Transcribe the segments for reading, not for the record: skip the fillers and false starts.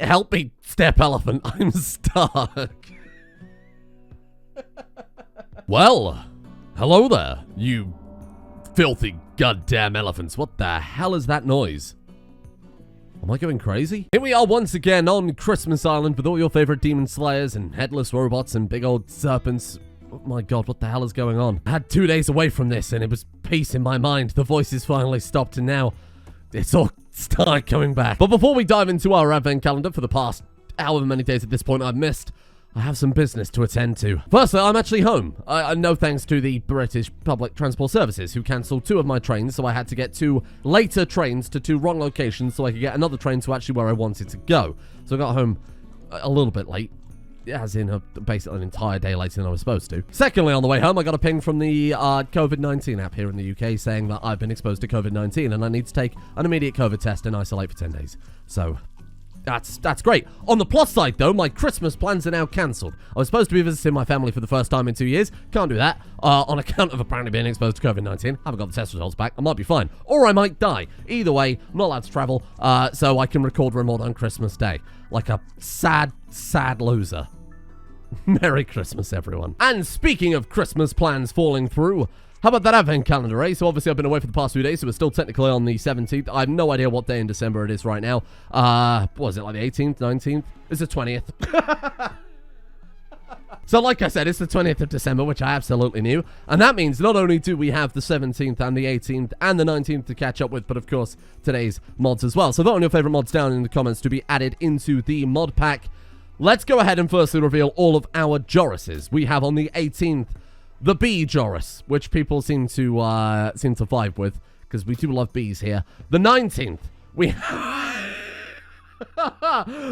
Help me, step elephant. I'm stuck. Well, hello there, you filthy goddamn elephants. What the hell is that noise? Am I going crazy? Here we are once again on Christmas Island with all your favorite demon slayers and headless robots and big old serpents. Oh my god, what the hell is going on? I had 2 days away from this and it was peace in my mind. The voices finally stopped and now it's all started coming back. But before we dive into our advent calendar for the past however many days at this point I've missed, I have some business to attend to. Firstly, I'm actually home. No thanks to the British Public Transport Services, who cancelled 2 of my trains, so I had to get 2 later trains to 2 wrong locations so I could get another train to actually where I wanted to go. So I got home a little bit late, as in basically an entire day later than I was supposed to. Secondly, on the way home, I got a ping from the COVID-19 app here in the UK saying that I've been exposed to COVID-19 and I need to take an immediate COVID test and isolate for 10 days. So That's great. On the plus side, though, my Christmas plans are now cancelled. I was supposed to be visiting my family for the first time in 2 years. Can't do that on account of apparently being exposed to COVID-19. Haven't got the test results back. I might be fine. Or I might die. Either way, I'm not allowed to travel, so I can record Rimworld on Christmas Day. Like a sad, sad loser. Merry Christmas, everyone. And speaking of Christmas plans falling through, how about that advent calendar, eh? So obviously I've been away for the past few days, so we're still technically on the 17th. I have no idea what day in December it is right now. What was it, like the 18th, 19th? It's the 20th. So like I said, it's the 20th of December, which I absolutely knew. And that means not only do we have the 17th and the 18th and the 19th to catch up with, but of course, today's mods as well. So vote on your favorite mods down in the comments to be added into the mod pack. Let's go ahead and firstly reveal all of our Jorises. We have on the 18th, the bee Joris, which people seem to vibe with, because we do love bees here. The 19th, we...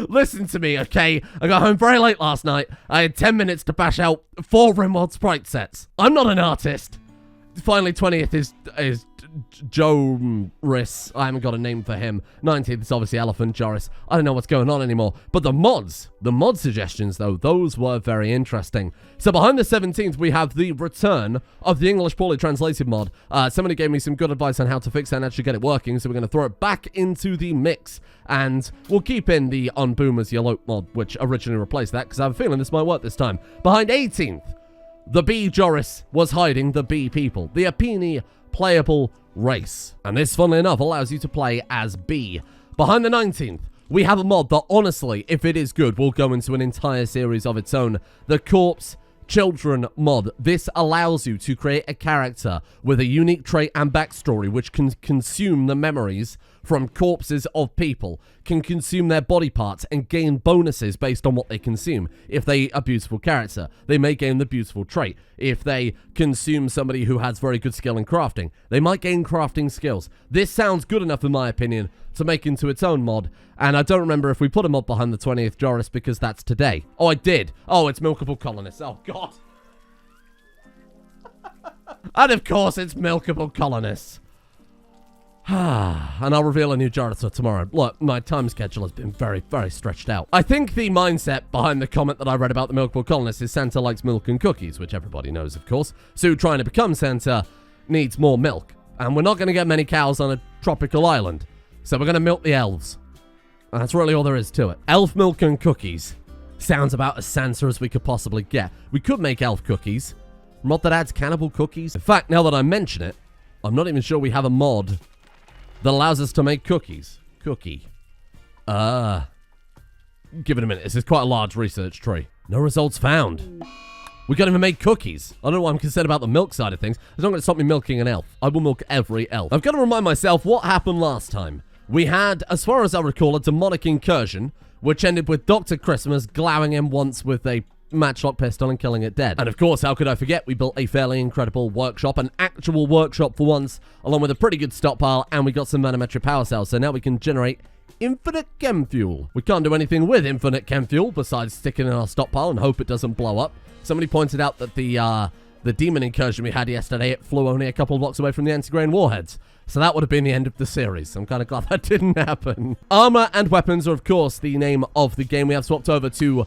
Listen to me, okay? I got home very late last night. I had 10 minutes to bash out 4 Rimworld sprite sets. I'm not an artist. Finally, 20th is Joris. I haven't got a name for him. 19th is obviously Elephant Joris. I don't know what's going on anymore. But the mod suggestions, though, those were very interesting. So behind the 17th, we have the return of the English poorly translated mod. Somebody gave me some good advice on how to fix that and actually get it working, so we're going to throw it back into the mix. And we'll keep in the On Boomers Yellow mod, which originally replaced that, because I have a feeling this might work this time. Behind 18th, the bee Joris was hiding the bee people, the Apini playable race. And this, funnily enough, allows you to play as bee. Behind the 19th, we have a mod that, honestly, if it is good, will go into an entire series of its own. The Corpse Children mod. This allows you to create a character with a unique trait and backstory which can consume the memories from corpses of people, can consume their body parts and gain bonuses based on what they consume. If they are a beautiful character, they may gain the beautiful trait. If they consume somebody who has very good skill in crafting, they might gain crafting skills. This sounds good enough, in my opinion, to make into its own mod, and I don't remember if we put a mod behind the 20th Joris because that's today. Oh, I did. Oh, it's Milkable Colonists. Oh, God. And of course, it's Milkable Colonists. And I'll reveal a new Joris tomorrow. Look, my time schedule has been very, very stretched out. I think the mindset behind the comment that I read about the Milkable Colonists is Santa likes milk and cookies, which everybody knows, of course. So trying to become Santa needs more milk. And we're not going to get many cows on a tropical island. So we're going to milk the elves. And that's really all there is to it. Elf milk and cookies. Sounds about as Santa as we could possibly get. We could make elf cookies. Mod that adds cannibal cookies. In fact, now that I mention it, I'm not even sure we have a mod that allows us to make cookies. Cookie. Give it a minute. This is quite a large research tree. No results found. We can't even make cookies. I don't know why I'm concerned about the milk side of things. It's not going to stop me milking an elf. I will milk every elf. I've got to remind myself what happened last time. We had, as far as I recall, a demonic incursion, which ended with Dr. Christmas glowing him once with a matchlock pistol and killing it dead. And of course, how could I forget, we built a fairly incredible workshop, an actual workshop for once, along with a pretty good stockpile, and we got some manometric power cells, so now we can generate infinite chem fuel. We can't do anything with infinite chem fuel besides sticking in our stockpile and hope it doesn't blow up. Somebody pointed out that the demon incursion we had yesterday, it flew only a couple of blocks away from the anti-grain warheads. So that would have been the end of the series. I'm kind of glad that didn't happen. Armor and weapons are, of course, the name of the game. We have swapped over to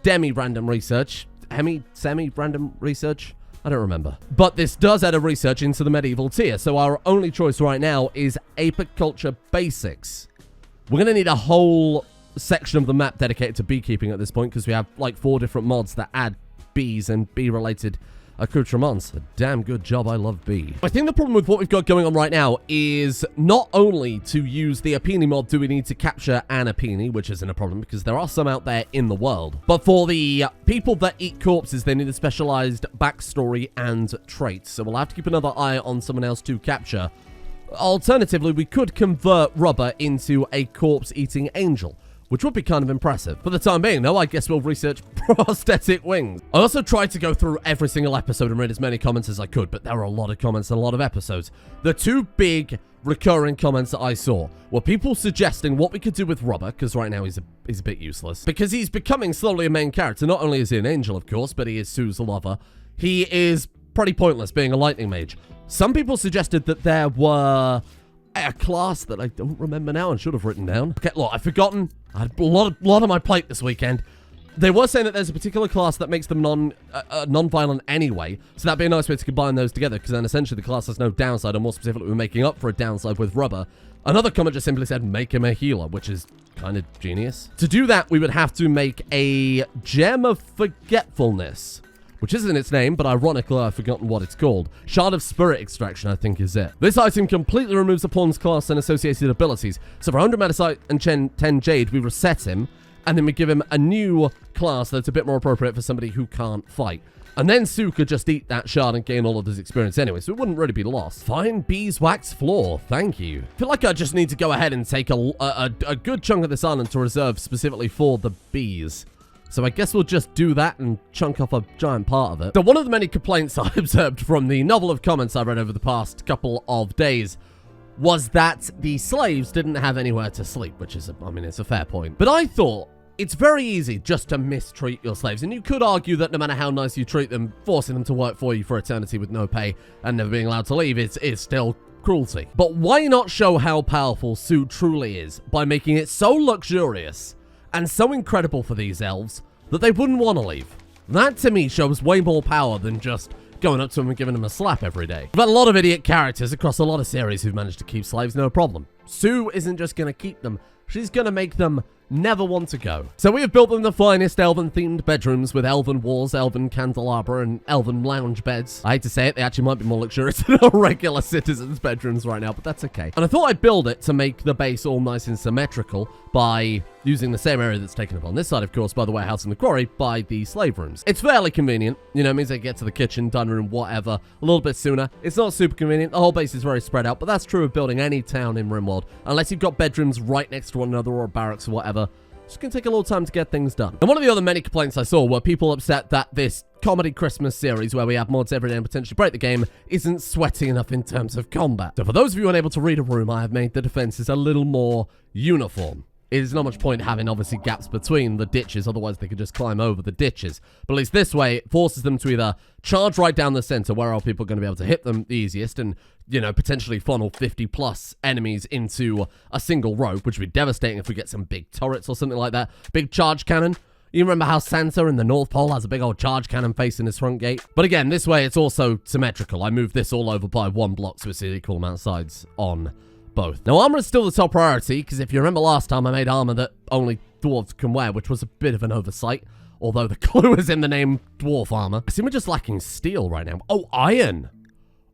demi-random research. Semi-random research? I don't remember. But this does add a research into the medieval tier, so our only choice right now is apiculture basics. We're going to need a whole section of the map dedicated to beekeeping at this point, because we have like 4 different mods that add bees and bee-related accoutrements. A damn good job. I love bee. I think the problem with what we've got going on right now is not only to use the Apini mod do we need to capture an Apini, which isn't a problem because there are some out there in the world, but for the people that eat corpses, they need a specialized backstory and traits. So we'll have to keep another eye on someone else to capture. Alternatively, we could convert Rubber into a corpse-eating angel, which would be kind of impressive. For the time being, though, I guess we'll research prosthetic wings. I also tried to go through every single episode and read as many comments as I could, but there were a lot of comments and a lot of episodes. The 2 big recurring comments that I saw were people suggesting what we could do with Rubber, because right now he's a bit useless, because he's becoming slowly a main character. Not only is he an angel, of course, but he is Tzu's lover. He is pretty pointless being a lightning mage. Some people suggested that there were a class that I don't remember now and should have written down. Okay, look, I've forgotten. I had a lot on my plate this weekend. They were saying that there's a particular class that makes them non-violent anyway, so that'd be a nice way to combine those together, because then essentially the class has no downside, and more specifically, we're making up for a downside with Rubber. Another comment just simply said, make him a healer, which is kind of genius. To do that, we would have to make a Gem of Forgetfulness, which isn't its name, but ironically, I've forgotten what it's called. Shard of Spirit Extraction, I think, is it. This item completely removes the pawn's class and associated abilities. So for 100 Metasite and 10 Jade, we reset him, and then we give him a new class that's a bit more appropriate for somebody who can't fight. And then Tzu could just eat that shard and gain all of his experience anyway, so it wouldn't really be lost. Fine beeswax floor, thank you. I feel like I just need to go ahead and take a good chunk of this island to reserve specifically for the bees. So I guess we'll just do that and chunk off a giant part of it. So one of the many complaints I observed from the novel of comments I read over the past couple of days was that the slaves didn't have anywhere to sleep, which is, I mean, it's a fair point. But I thought it's very easy just to mistreat your slaves. And you could argue that no matter how nice you treat them, forcing them to work for you for eternity with no pay and never being allowed to leave is still cruelty. But why not show how powerful Tzu truly is by making it so luxurious and so incredible for these elves that they wouldn't want to leave? That, to me, shows way more power than just going up to them and giving them a slap every day. We've had a lot of idiot characters across a lot of series who've managed to keep slaves, no problem. Tzu isn't just going to keep them, she's going to make them never want to go. So we have built them the finest elven-themed bedrooms with elven walls, elven candelabra, and elven lounge beds. I hate to say it, they actually might be more luxurious than our regular citizens' bedrooms right now, but that's okay. And I thought I'd build it to make the base all nice and symmetrical by using the same area that's taken up on this side, of course, by the warehouse and the quarry, by the slave rooms. It's fairly convenient, you know, it means they get to the kitchen, dining room, whatever, a little bit sooner. It's not super convenient, the whole base is very spread out, but that's true of building any town in Rimworld, unless you've got bedrooms right next to one another or barracks or whatever. It's going to take a little time to get things done. And one of the other many complaints I saw were people upset that this comedy Christmas series, where we have mods every day and potentially break the game, isn't sweaty enough in terms of combat. So for those of you unable to read a room, I have made the defenses a little more uniform. It is not much point having, obviously, gaps between the ditches, otherwise they could just climb over the ditches. But at least this way, it forces them to either charge right down the center, where are people going to be able to hit them the easiest, and, you know, potentially funnel 50-plus enemies into a single row, which would be devastating if we get some big turrets or something like that. Big charge cannon. You remember how Santa in the North Pole has a big old charge cannon facing his front gate? But again, this way, it's also symmetrical. I moved this all over by 1 block, so it's an equal amount of sides on both. Now, armor is still the top priority, because if you remember last time, I made armor that only dwarves can wear, which was a bit of an oversight, although the clue is in the name dwarf armor. I seem we're just lacking steel right now. Oh, iron!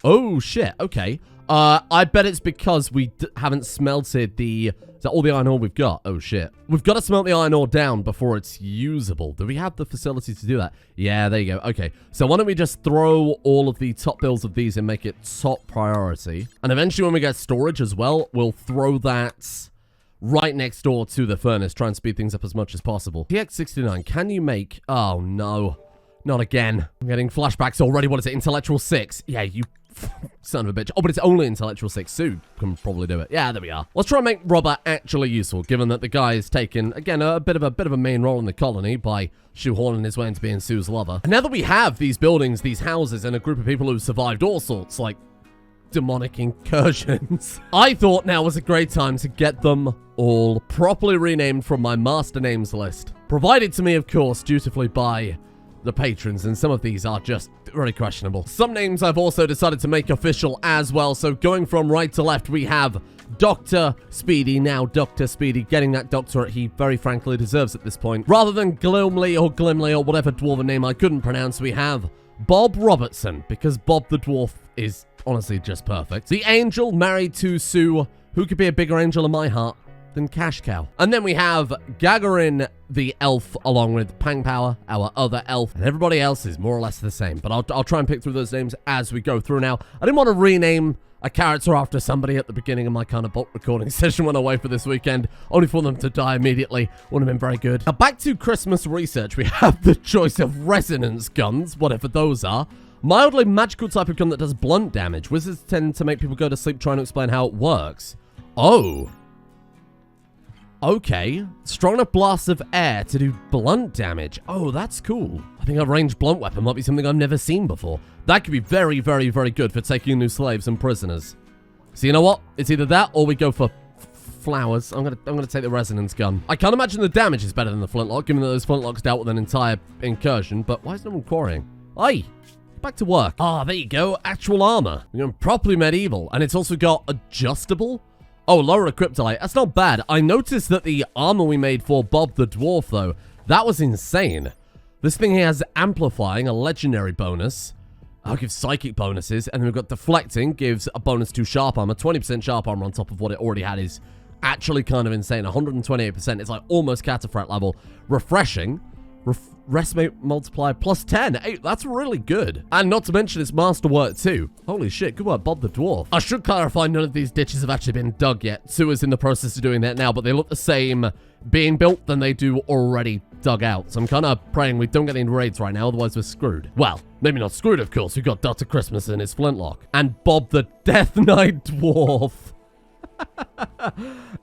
Oh, shit, okay. I bet it's because we haven't smelted the... Is that all the iron ore we've got? Oh, shit. We've got to smelt the iron ore down before it's usable. Do we have the facility to do that? Yeah, there you go. Okay, so why don't we just throw all of the top builds of these and make it top priority? And eventually when we get storage as well, we'll throw that right next door to the furnace, try and speed things up as much as possible. PX69, can you make... Oh, no. Not again. I'm getting flashbacks already. What is it? Intellectual 6? Yeah, you... son of a bitch. Oh, but it's only Intellectual 6. Tzu can probably do it. Yeah, there we are. Let's try and make Rubber actually useful, given that the guy is taking, again, a bit of a main role in the colony by shoehorning his way into being Tzu's lover. And now that we have these buildings, these houses, and a group of people who've survived all sorts, like demonic incursions, I thought now was a great time to get them all properly renamed from my master names list. Provided to me, of course, dutifully by the patrons, and some of these are just very questionable. Some names I've also decided to make official as well. So going from right to left, we have Dr. Speedy, now Dr. Speedy, getting that doctorate he very frankly deserves at this point. Rather than Glomley or Glimley or whatever dwarven name I couldn't pronounce, we have Bob Robertson, because Bob the Dwarf is honestly just perfect. The angel married to Sue. Who could be a bigger angel in my heart than Cash Cow? And then we have Gagarin the elf, along with Pang Power, our other elf, and everybody else is more or less the same. But I'll try and pick through those names as we go through now. I didn't want to rename a character after somebody at the beginning of my kind of bulk recording session when away for this weekend, only for them to die immediately. Wouldn't have been very good. Now back to Christmas research, we have the choice of resonance guns, whatever those are. Mildly magical type of gun that does blunt damage. Wizards tend to make people go to sleep trying to explain how it works. Oh. Okay. Strong enough blasts of air to do blunt damage. Oh, that's cool. I think a ranged blunt weapon might be something I've never seen before. That could be very, very, very good for taking new slaves and prisoners. So you know what? It's either that or we go for flowers. I'm gonna take the resonance gun. I can't imagine the damage is better than the flintlock, given that those flintlocks dealt with an entire incursion. But why is no one quarrying? Aye. Back to work. Ah, there you go. Actual armor. You're properly medieval. And it's also got adjustable. Oh, lower kryptonite. That's not bad. I noticed that the armor we made for Bob the Dwarf, though, that was insane. This thing here has amplifying, a legendary bonus. I'll give psychic bonuses. And then we've got deflecting, gives a bonus to sharp armor. 20% sharp armor on top of what it already had is actually kind of insane. 128%. It's like almost cataphract level. Refreshing. Resmate multiply plus 10. Hey, that's really good. And not to mention it's masterwork too. Holy shit, good work, Bob the Dwarf. I should clarify none of these ditches have actually been dug yet. Sue is in the process of doing that now, but they look the same being built than they do already dug out. So I'm kind of praying we don't get any raids right now, otherwise we're screwed. Well, maybe not screwed, of course. We've got Dr. Christmas and his flintlock. And Bob the Death Knight Dwarf.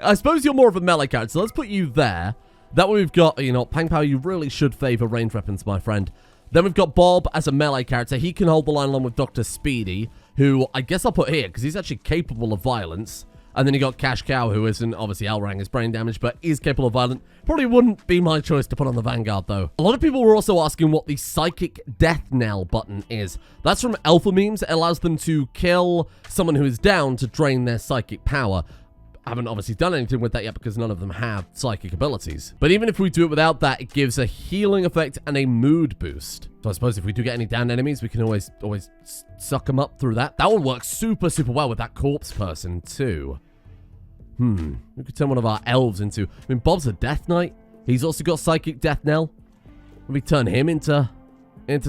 I suppose you're more of a melee character, so let's put you there. That way we've got, you know, Pang Power, you really should favor ranged weapons, my friend. Then we've got Bob as a melee character. He can hold the line along with Dr. Speedy, who I guess I'll put here, because he's actually capable of violence. And then you got Cash Cow, who isn't, obviously, Alrang is brain damage, but is capable of violence. Probably wouldn't be my choice to put on the Vanguard, though. A lot of people were also asking what the Psychic Death Knell button is. That's from Alpha Memes. It allows them to kill someone who is down to drain their psychic power. I haven't obviously done anything with that yet because none of them have psychic abilities. But even if we do it without that, it gives a healing effect and a mood boost. So I suppose if we do get any downed enemies, we can always suck them up through that. That would work super, super well with that corpse person too. We could turn one of our elves into... I mean, Bob's a Death Knight. He's also got Psychic Death Knell. We turn him into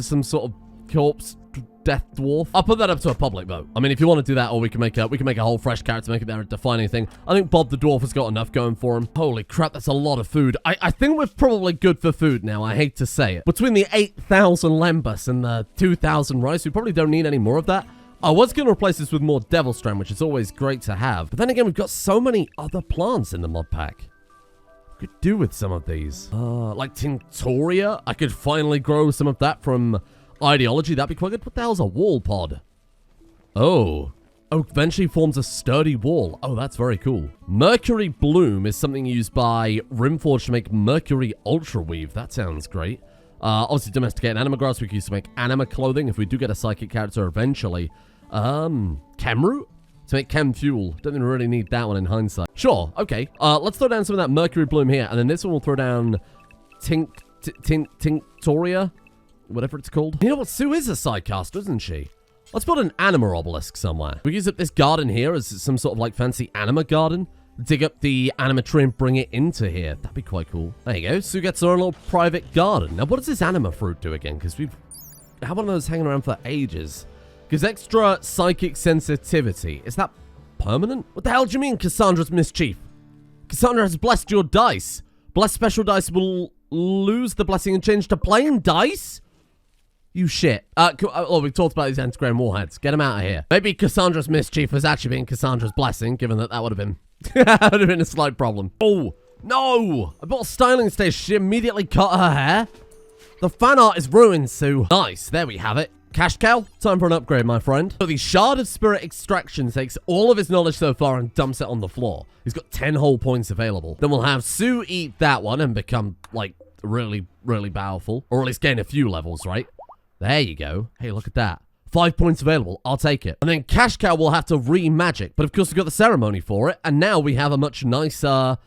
some sort of corpse Death Dwarf. I'll put that up to a public vote. I mean, if you want to do that, or we can make a whole fresh character, make it their defining thing. I think Bob the Dwarf has got enough going for him. Holy crap, that's a lot of food. I think we're probably good for food now. I hate to say it. Between the 8,000 lembas and the 2,000 rice, we probably don't need any more of that. I was going to replace this with more Devil Strand, which is always great to have. But then again, we've got so many other plants in the mod pack. Could do with some of these. Like Tinctoria. I could finally grow some of that from Ideology. That'd be quite good. What the hell's a wall pod? Oh, eventually forms a sturdy wall. Oh, that's very cool. Mercury Bloom is something used by Rimforge to make Mercury Ultra Weave. That sounds great. Obviously, domesticated anima grass we can use to make anima clothing if we do get a psychic character eventually. Chemroot? To make chem fuel. Don't even really need that one in hindsight. Sure, okay. Let's throw down some of that Mercury Bloom here, and then this one will throw down Tinctoria, whatever it's called. You know what? Sue is a sidecaster, isn't she? Let's build an anima obelisk somewhere. We use up this garden here as some sort of like fancy anima garden. Dig up the anima tree and bring it into here. That'd be quite cool. There you go. Sue gets her own little private garden. Now, what does this anima fruit do again? Because we've had one of those hanging around for ages. Gives extra psychic sensitivity. Is that permanent? What the hell do you mean, Cassandra's mischief? Cassandra has blessed your dice. Blessed special dice will lose the blessing and change to plain dice? You shit. Oh, we've talked about these antigram warheads. Get them out of here. Maybe Cassandra's mischief has actually been Cassandra's blessing, given that would have been... that would have been a slight problem. Oh, no! I bought a styling station. She immediately cut her hair. The fan art is ruined, Sue. Nice. There we have it. Cash cow, time for an upgrade, my friend. So the Shard of Spirit Extraction takes all of his knowledge so far and dumps it on the floor. He's got 10 whole points available. Then we'll have Sue eat that one and become, like, really, really powerful. Or at least gain a few levels, right? There you go. Hey, look at that. 5 points available. I'll take it. And then Cash Cow will have to re-magic. But of course, we've got the ceremony for it. And now we have a much nicer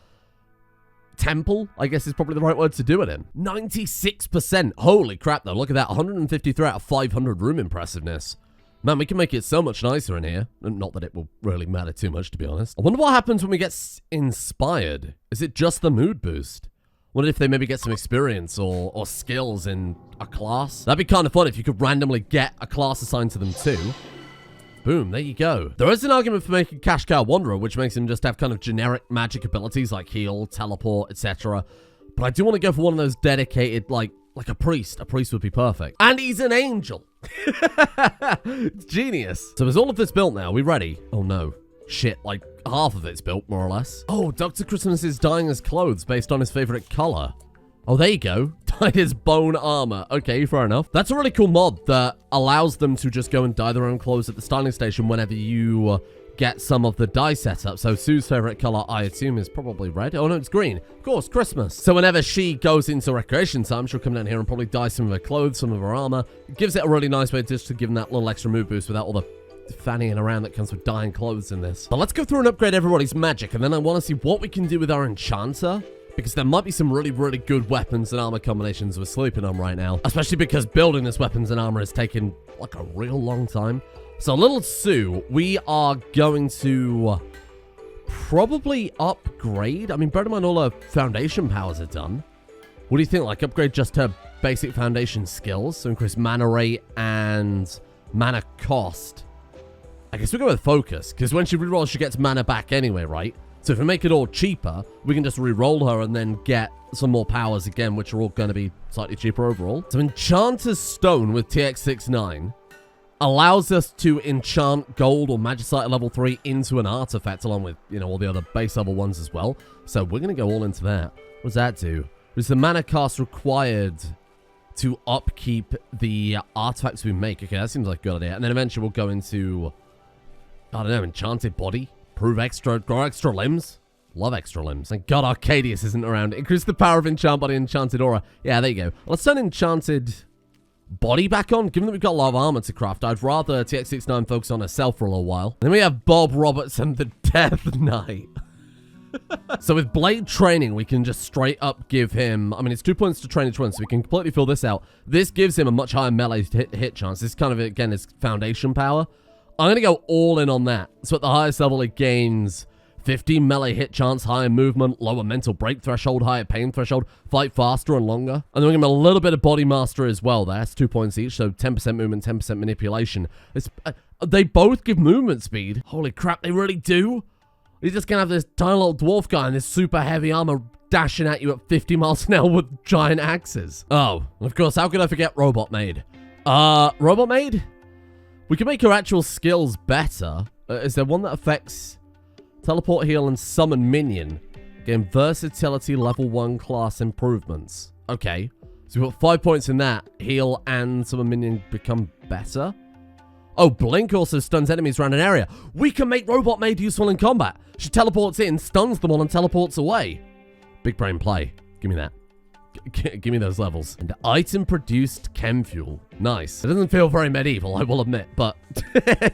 temple, I guess is probably the right word to do it in. 96%. Holy crap, though. Look at that. 153 out of 500 room impressiveness. Man, we can make it so much nicer in here. Not that it will really matter too much, to be honest. I wonder what happens when we get inspired. Is it just the mood boost? Wonder if they maybe get some experience or skills in a class. That'd be kind of fun if you could randomly get a class assigned to them too. Boom, there you go. There is an argument for making Cash Cow Wanderer, which makes him just have kind of generic magic abilities like heal, teleport, etc. But I do want to go for one of those dedicated, like a priest. A priest would be perfect. And he's an angel. Genius. So is all of this built now? Are we ready? Oh no. Shit, like half of it's built, more or less. Oh, Dr. Christmas is dyeing his clothes based on his favorite color. Oh, there you go. Dyed his bone armor. Okay, fair enough. That's a really cool mod that allows them to just go and dye their own clothes at the styling station whenever you get some of the dye set up. So Sue's favorite color, I assume, is probably red. Oh, no, it's green. Of course, Christmas. So whenever she goes into recreation time, she'll come down here and probably dye some of her clothes, some of her armor. It gives it a really nice way just to give them that little extra mood boost without all the fannying around that comes with dyeing clothes in this. But let's go through and upgrade everybody's magic, and then I want to see what we can do with our enchanter, because there might be some really, really good weapons and armor combinations we're sleeping on right now, especially because building this weapons and armor has taken like a real long time. So little Sue, we are going to probably upgrade. I mean, bear in mind all her foundation powers are done. What do you think? Like upgrade just her basic foundation skills, so increase mana rate and mana cost. I guess we'll go with focus, because when she rerolls, she gets mana back anyway, right? So if we make it all cheaper, we can just re-roll her and then get some more powers again, which are all going to be slightly cheaper overall. So Enchanter's Stone with TX69 allows us to enchant gold or magicite at level 3 into an artifact, along with, you know, all the other base level ones as well. So we're going to go all into that. What does that do? Is the mana cost required to upkeep the artifacts we make? Okay, that seems like a good idea. And then eventually we'll go into, I don't know, Enchanted Body. Grow extra limbs. Love extra limbs. Thank God Arcadius isn't around. Increase the power of Enchant Body, Enchanted Aura. Yeah, there you go. Let's turn Enchanted Body back on. Given that we've got a lot of armor to craft, I'd rather TX69 focus on herself for a little while. Then we have Bob Robertson, the Death Knight. So with Blade Training, we can just straight up give him, I mean, it's 2 points to train each one, so we can completely fill this out. This gives him a much higher melee hit chance. This kind of, again, is foundation power. I'm going to go all in on that. So at the highest level, it gains 15 melee hit chance, higher movement, lower mental break threshold, higher pain threshold, fight faster and longer. And then we give him a little bit of body mastery as well. That's 2 points each, so 10% movement, 10% manipulation. They both give movement speed. Holy crap, they really do? You're just going to have this tiny little dwarf guy in this super heavy armor dashing at you at 50 miles an hour with giant axes. Oh, of course, how could I forget Robot Maid? Robot Maid? We can make her actual skills better. Is there one that affects teleport, heal, and summon minion? Gain versatility level 1 class improvements. Okay. So we've got 5 points in that. Heal and summon minion become better. Oh, Blink also stuns enemies around an area. We can make Robot Maid useful in combat. She teleports in, stuns them all, and teleports away. Big brain play. Give me that. Give me those levels. And item produced chem fuel. Nice. It doesn't feel very medieval, I will admit, but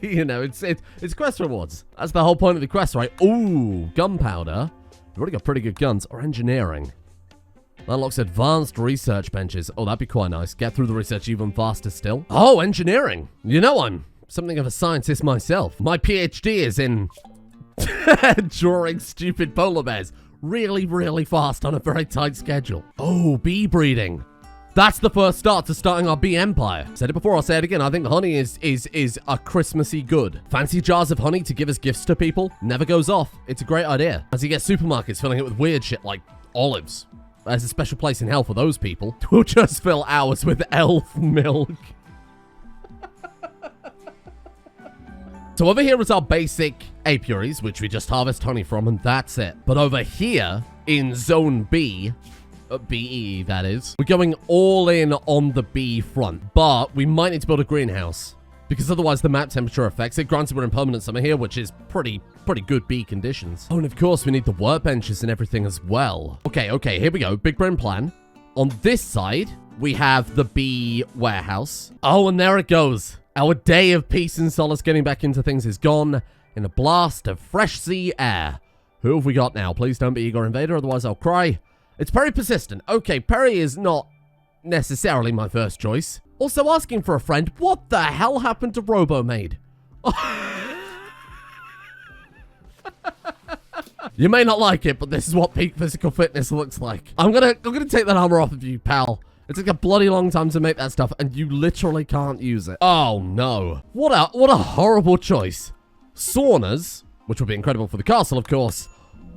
you know, it's quest rewards. That's the whole point of the quest, right? Ooh, gunpowder. We've already got pretty good guns. Or engineering. That unlocks advanced research benches. Oh, that'd be quite nice. Get through the research even faster still. Oh, engineering. You know, I'm something of a scientist myself. My PhD is in drawing stupid polar bears really, really fast on a very tight schedule. Oh, bee breeding. That's the first start to starting our bee empire. Said it before, I'll say it again. I think honey is a Christmassy good. Fancy jars of honey to give as gifts to people never goes off. It's a great idea. As you get supermarkets filling it with weird shit like olives. There's a special place in hell for those people. We'll just fill ours with elf milk. So over here is our basic apiaries, which we just harvest honey from, and that's it. But over here, in Zone B, BE that is, we're going all in on the bee front. But we might need to build a greenhouse, because otherwise the map temperature affects it. Granted, we're in permanent summer here, which is pretty good bee conditions. Oh, and of course, we need the workbenches and everything as well. Okay, here we go. Big brain plan. On this side, we have the bee warehouse. Oh, and there it goes. Our day of peace and solace getting back into things is gone in a blast of fresh sea air. Who have we got now? Please don't be Igor Invader, otherwise I'll cry. It's Perry Persistent. Okay, Perry is not necessarily my first choice. Also asking for a friend. What the hell happened to Robo-Maid? You may not like it, but this is what peak physical fitness looks like. I'm gonna take that armor off of you, pal. It took a bloody long time to make that stuff, and you literally can't use it. Oh no. What a horrible choice. Saunas, which would be incredible for the castle, of course,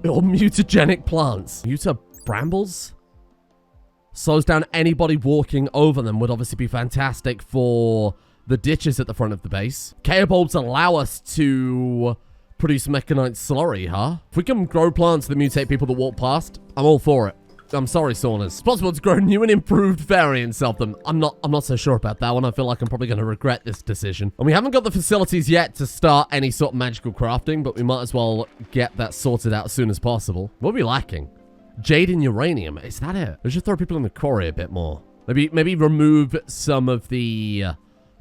or mutagenic plants. Muta-brambles? Slows down anybody walking over them, would obviously be fantastic for the ditches at the front of the base. K-bulbs allow us to produce mechanite slurry, huh? If we can grow plants that mutate people that walk past, I'm all for it. I'm sorry, saunas. It's possible to grow new and improved variants of them. I'm not so sure about that one. I feel like I'm probably going to regret this decision. And we haven't got the facilities yet to start any sort of magical crafting, but we might as well get that sorted out as soon as possible. What are we lacking? Jade and uranium. Is that it? We should throw people in the quarry a bit more. Maybe remove some of the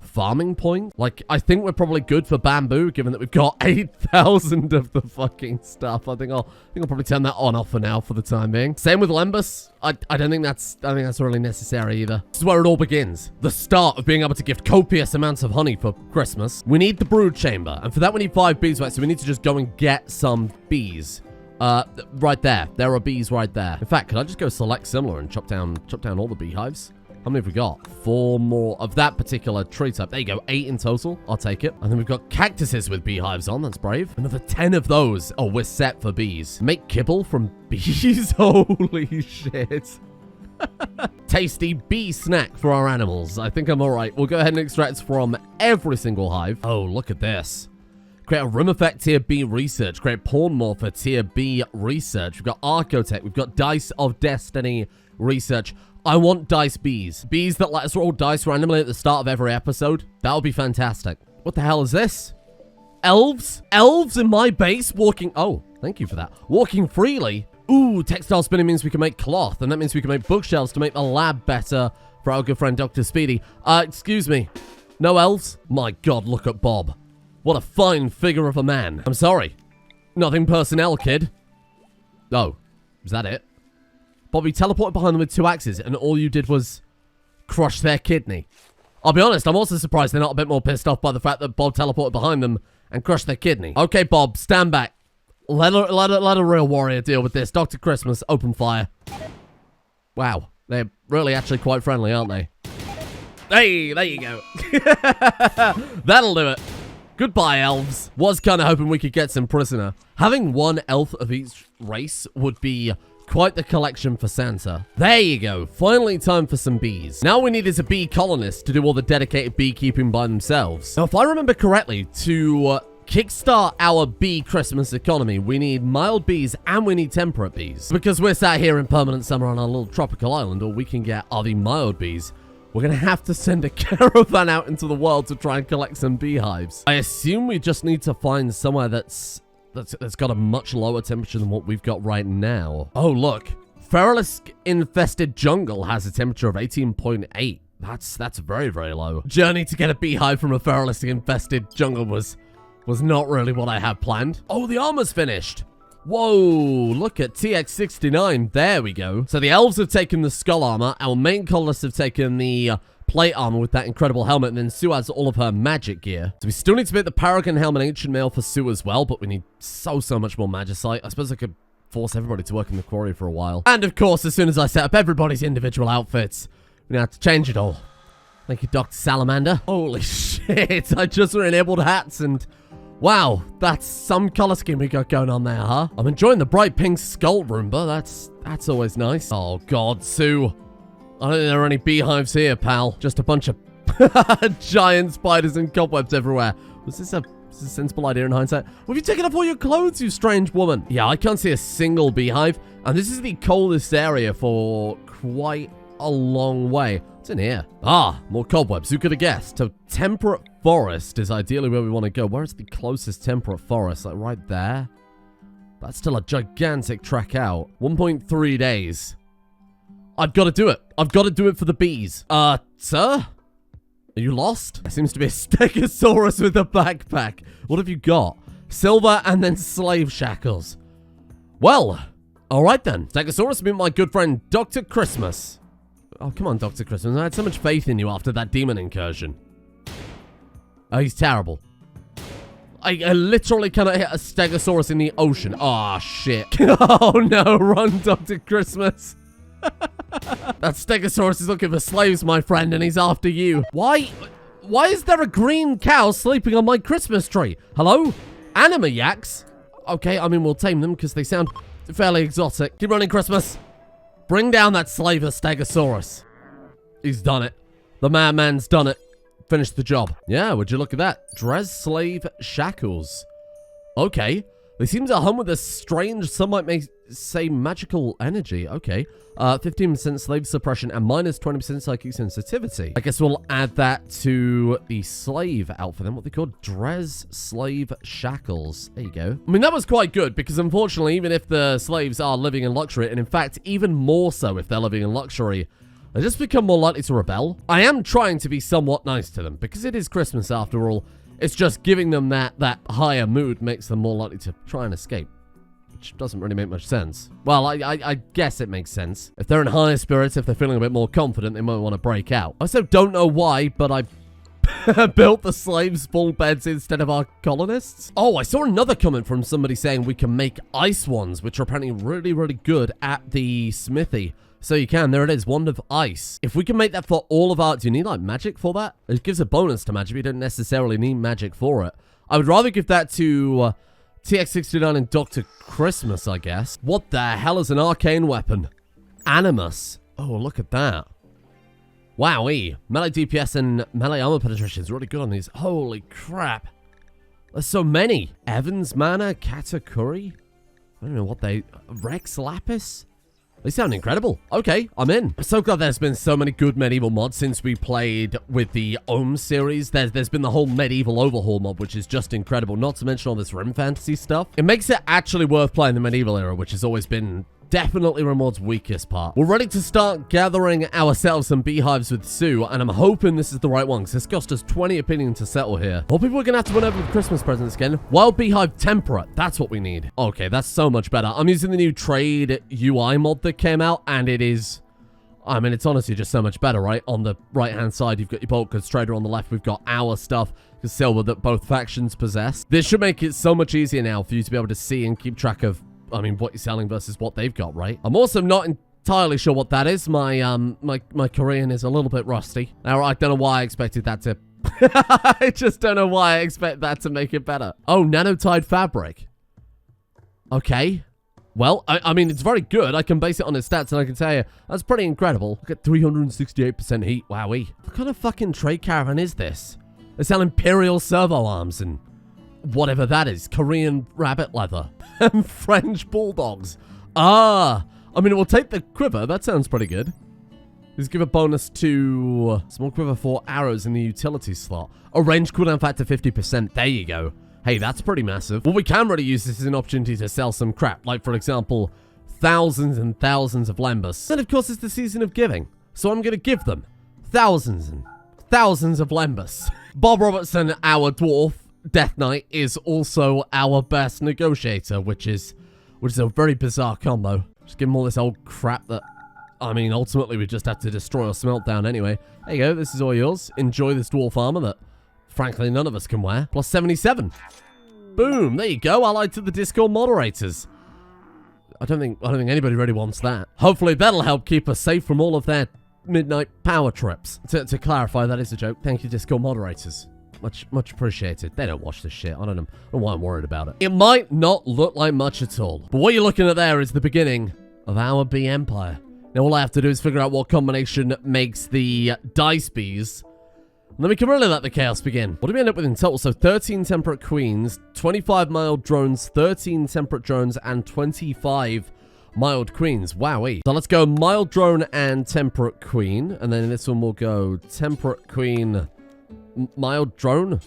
farming points. Like, I think we're probably good for bamboo, given that we've got 8,000 of the fucking stuff. I think I'll probably turn that on off for now, for the time being. Same with Lembus. I don't think that's really necessary either. This is where it all begins. The start of being able to gift copious amounts of honey for Christmas. We need the brood chamber, and for that we need 5 beeswax, so we need to just go and get some bees. Right there. There are bees right there. In fact, could I just go select similar and chop down all the beehives? How many have we got? 4 more of that particular tree type. There you go. 8 in total. I'll take it. And then we've got cactuses with beehives on. That's brave. Another 10 of those. Oh, we're set for bees. Make kibble from bees? Holy shit. Tasty bee snack for our animals. I think I'm all right. We'll go ahead and extract from every single hive. Oh, look at this. Create a room effect tier B research. Create pawn morpher tier B research. We've got Archotech. We've got Dice of Destiny research. I want dice bees. Bees that let us roll dice randomly at the start of every episode. That would be fantastic. What the hell is this? Elves? Elves in my base walking... Oh, thank you for that. Walking freely? Ooh, textile spinning means we can make cloth, and that means we can make bookshelves to make the lab better for our good friend Dr. Speedy. Excuse me. No elves? My God, look at Bob. What a fine figure of a man. I'm sorry. Nothing personnel, kid. Oh, is that it? Bobby teleported behind them with 2 axes, and all you did was crush their kidney. I'll be honest, I'm also surprised they're not a bit more pissed off by the fact that Bob teleported behind them and crushed their kidney. Okay, Bob, stand back. Let a real warrior deal with this. Dr. Christmas, open fire. Wow, they're really actually quite friendly, aren't they? Hey, there you go. That'll do it. Goodbye, elves. Was kind of hoping we could get some prisoner. Having 1 elf of each race would be quite the collection for Santa. There you go. Finally time for some bees. Now we need is a bee colonist to do all the dedicated beekeeping by themselves. Now, if I remember correctly, to kickstart our bee Christmas economy, we need mild bees and we need temperate bees. Because we're sat here in permanent summer on our little tropical island, all we can get are the mild bees. We're going to have to send a caravan out into the world to try and collect some beehives. I assume we just need to find somewhere that's got a much lower temperature than what we've got right now. Oh, look. Feralisk-infested jungle has a temperature of 18.8. That's very, very low. Journey to get a beehive from a Feralisk-infested jungle was not really what I had planned. Oh, the armor's finished. Whoa, look at TX69. There we go. So the elves have taken the skull armor. Our main colonists have taken the plate armor with that incredible helmet, and then Sue has all of her magic gear. So we still need to make the Paragon Helm and Ancient Mail for Sue as well, but we need so much more magicite. I suppose I could force everybody to work in the quarry for a while. And of course, as soon as I set up everybody's individual outfits, we're gonna have to change it all. Thank you, Dr. Salamander. Holy shit, I just enabled hats and... Wow, that's some color scheme we got going on there, huh? I'm enjoying the bright pink skull Roomba. That's always nice. Oh God, Sue. I don't think there are any beehives here, pal. Just a bunch of giant spiders and cobwebs everywhere. Was this a sensible idea in hindsight? Well, have you taken off all your clothes, you strange woman? Yeah, I can't see a single beehive. And this is the coldest area for quite a long way. What's in here? Ah, more cobwebs. Who could have guessed? So, Temperate Forest is ideally where we want to go. Where is the closest Temperate Forest? Like right there? That's still a gigantic trek out. 1.3 days. I've got to do it. I've got to do it for the bees. Sir? Are you lost? There seems to be a Stegosaurus with a backpack. What have you got? Silver and then slave shackles. Well, all right then. Stegosaurus, meet my good friend, Dr. Christmas. Oh, come on, Dr. Christmas. I had so much faith in you after that demon incursion. Oh, he's terrible. I literally cannot hit a Stegosaurus in the ocean. Oh, shit. Oh, no. Run, Dr. Christmas. That Stegosaurus is looking for slaves, my friend, and he's after you. Why is there a green cow sleeping on my Christmas tree? Hello? Anima yaks? Okay, I mean, we'll tame them because they sound fairly exotic. Keep running, Christmas. Bring down that slave of Stegosaurus. He's done it. The madman's done it. Finished the job. Yeah, would you look at that? Dres slave shackles. Okay. They seem to hum with a strange, some might say magical energy. Okay. 15% slave suppression and minus 20% psychic sensitivity. I guess we'll add that to the slave outfit then. What they call Dres slave shackles. There you go. I mean, that was quite good because unfortunately, even if the slaves are living in luxury, and in fact, even more so if they're living in luxury, they just become more likely to rebel. I am trying to be somewhat nice to them because it is Christmas after all. It's just giving them that higher mood makes them more likely to try and escape. Which doesn't really make much sense. Well, I guess it makes sense. If they're in higher spirits, if they're feeling a bit more confident, they might want to break out. I also don't know why, but I built the slaves full beds instead of our colonists. Oh, I saw another comment from somebody saying we can make ice ones, which are apparently really, really good at the smithy. So you can. There it is. Wand of Ice. If we can make that for all of our... Do you need, like, magic for that? It gives a bonus to magic. You don't necessarily need magic for it. I would rather give that to TX69 and Dr. Christmas, I guess. What the hell is an arcane weapon? Animus. Oh, look at that. Wowee. Melee DPS and melee armor penetration is really good on these. Holy crap. There's so many. Evans Mana, Katakuri. I don't know what they... Rex Lapis? They sound incredible. Okay, I'm in. I'm so glad there's been so many good medieval mods since we played with the Ohm series. There's been the whole medieval overhaul mod, which is just incredible. Not to mention all this Rim Fantasy stuff. It makes it actually worth playing the medieval era, which has always been definitely Rimworld's weakest part. We're ready to start gathering ourselves some beehives with Tzu, and I'm hoping this is the right one, because this cost us 20 opinion to settle here. More people are going to have to win over with Christmas presents again. Wild Beehive Temperate, that's what we need. Okay, that's so much better. I'm using the new trade UI mod that came out, and it is... I mean, it's honestly just so much better, right? On the right-hand side, you've got your bulk goods trader. On the left, we've got our stuff, the silver that both factions possess. This should make it so much easier now for you to be able to see and keep track of, I mean, what you're selling versus what they've got, right? I'm also not entirely sure what that is. My Korean is a little bit rusty. Now, I don't know why I expected that to... I just don't know why I expect that to make it better. Oh, nanotide fabric. Okay. Well, I mean, it's very good. I can base it on its stats, and I can tell you, that's pretty incredible. Look at 368% heat. Wowee. What kind of fucking trade caravan is this? They sell Imperial servo arms and whatever that is. Korean rabbit leather. And French bulldogs. Ah. I mean, we'll take the quiver. That sounds pretty good. Let's give a bonus to small quiver for arrows in the utility slot. A range cooldown factor 50%. There you go. Hey, that's pretty massive. Well, we can really use this as an opportunity to sell some crap. Like, for example, thousands and thousands of lembas. And, of course, it's the season of giving. So I'm going to give them thousands and thousands of lembas. Bob Robertson, our dwarf, Death Knight, is also our best negotiator, which is a very bizarre combo. Just give him all this old crap that, I mean, ultimately we just have to destroy or smelt down anyway. There you go. This is all yours. Enjoy this dwarf armor that, frankly, none of us can wear. Plus 77. Boom. There you go. Allied to the Discord moderators. I don't think anybody really wants that. Hopefully that'll help keep us safe from all of their midnight power trips. To clarify, that is a joke. Thank you, Discord moderators. Much appreciated. They don't watch this shit. I don't know why I'm worried about it. It might not look like much at all, but what you're looking at there is the beginning of our bee empire. Now all I have to do is figure out what combination makes the dice bees. And then we can really let the chaos begin. What do we end up with in total? So 13 temperate queens, 25 mild drones, 13 temperate drones, and 25 mild queens. Wowee. So let's go mild drone and temperate queen. And then in this one we'll go temperate queen, mild drone.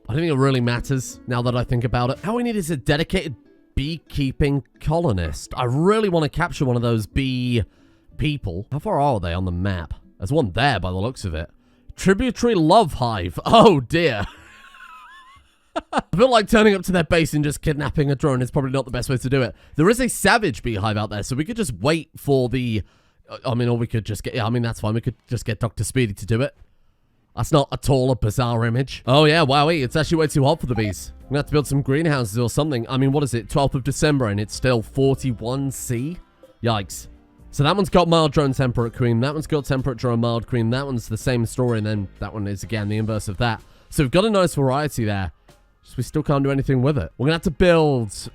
I don't think it really matters now that I think about it. All we need is a dedicated beekeeping colonist. I really want to capture one of those bee people. How far are they on the map? There's one there by the looks of it. Tributary Love Hive. Oh, dear. I feel like turning up to their base and just kidnapping a drone is probably not the best way to do it. There is a savage beehive out there, so we could just wait for the... I mean, or we could just get... Yeah, I mean, that's fine. We could just get Dr. Speedy to do it. That's not at all a bizarre image. Oh, yeah, wowie. It's actually way too hot for the bees. I'm going to have to build some greenhouses or something. I mean, what is it? 12th of December, and it's still 41°C? Yikes. So that one's got mild drone, temperate queen. That one's got temperate drone, mild queen. That one's the same story, and then that one is, again, the inverse of that. So we've got a nice variety there. Just we still can't do anything with it. We're going to have to build...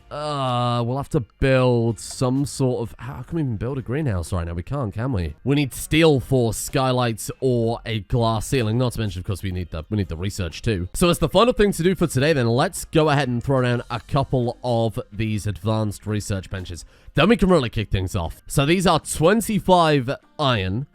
we'll have to build some sort of... How can we even build a greenhouse right now? We can't, can we? We need steel for skylights or a glass ceiling. Not to mention, of course, we need the research too. So as the final thing to do for today, then let's go ahead and throw down a couple of these advanced research benches. Then we can really kick things off. So these are 25 iron,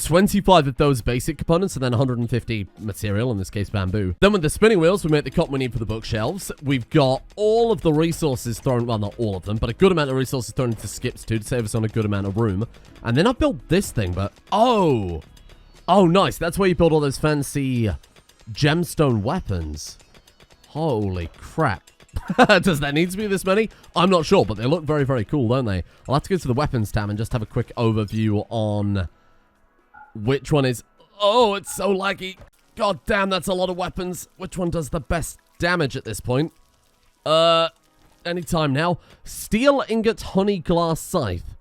25 of those basic components, and then 150 material, in this case bamboo. Then with the spinning wheels, we make the cotton we need for the bookshelves. We've got all of the resources thrown, well, not all of them, but a good amount of resources thrown into skips too to save us on a good amount of room. And then I built this thing, but... Oh, nice. That's where you build all those fancy gemstone weapons. Holy crap. Does that need to be this many? I'm not sure, but they look very, very cool, don't they? I'll have to go to the weapons tab and just have a quick overview on... which one is... Oh, it's so laggy. God damn, that's a lot of weapons. Which one does the best damage at this point? Anytime now. Steel ingot honey glass scythe.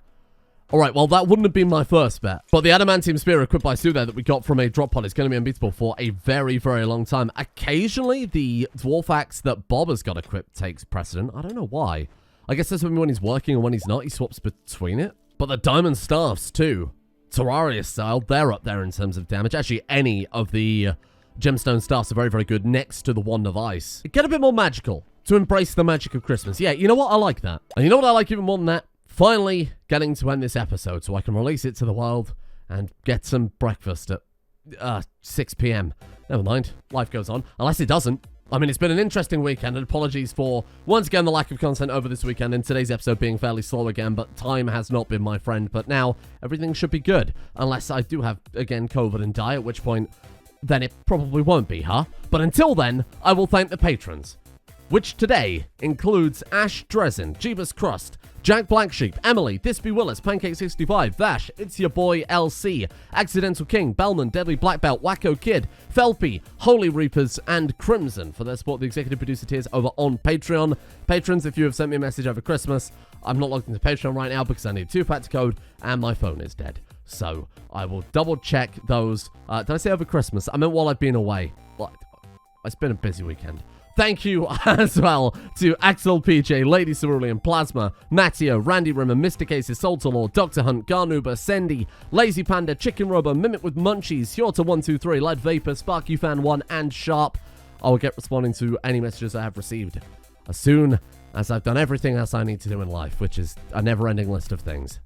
Alright, well, that wouldn't have been my first bet. But the adamantium spear equipped by Tzu there that we got from a drop pod is going to be unbeatable for a very, very long time. Occasionally, the dwarf axe that Bob has got equipped takes precedent. I don't know why. I guess that's when he's working and when he's not, he swaps between it. But the diamond staffs, too. Terraria style, they're up there in terms of damage. Actually, any of the gemstone staffs are very, very good next to the wand of ice. Get a bit more magical to embrace the magic of Christmas. Yeah, you know what? I like that. And you know what I like even more than that? Finally getting to end this episode so I can release it to the world and get some breakfast at 6 p.m. Never mind. Life goes on. Unless it doesn't. I mean, it's been an interesting weekend, and apologies for, once again, the lack of content over this weekend, and today's episode being fairly slow again, but time has not been my friend. But now, everything should be good, unless I do have, again, COVID and die, at which point, then it probably won't be, huh? But until then, I will thank the patrons, which today includes Ash Dresden, Jeebus Crust, Jack Blacksheep, Emily, Thisby Willis, Pancake65, Vash, It's Your Boy LC, Accidental King, Bellman, Deadly Black Belt, Wacko Kid, Felpy, Holy Reapers, and Crimson for their support, the executive producer tiers over on Patreon. Patrons, if you have sent me a message over Christmas, I'm not logged into Patreon right now because I need a 2-factor code and my phone is dead. So I will double check those. Did I say over Christmas? I meant while I've been away. Well, it's been a busy weekend. Thank you as well to Axel PJ, Lady Cerulean, Plasma, Matteo, Randy Rimmer, Mr. Cases, Soltalor, Dr. Hunt, Garnuba, Sendy, Lazy Panda, Chicken Rubber, Mimic with Munchies, Hjorta123, Lead Vapor, Sparky Fan 1, and Sharp. I will get responding to any messages I have received as soon as I've done everything else I need to do in life, which is a never-ending list of things.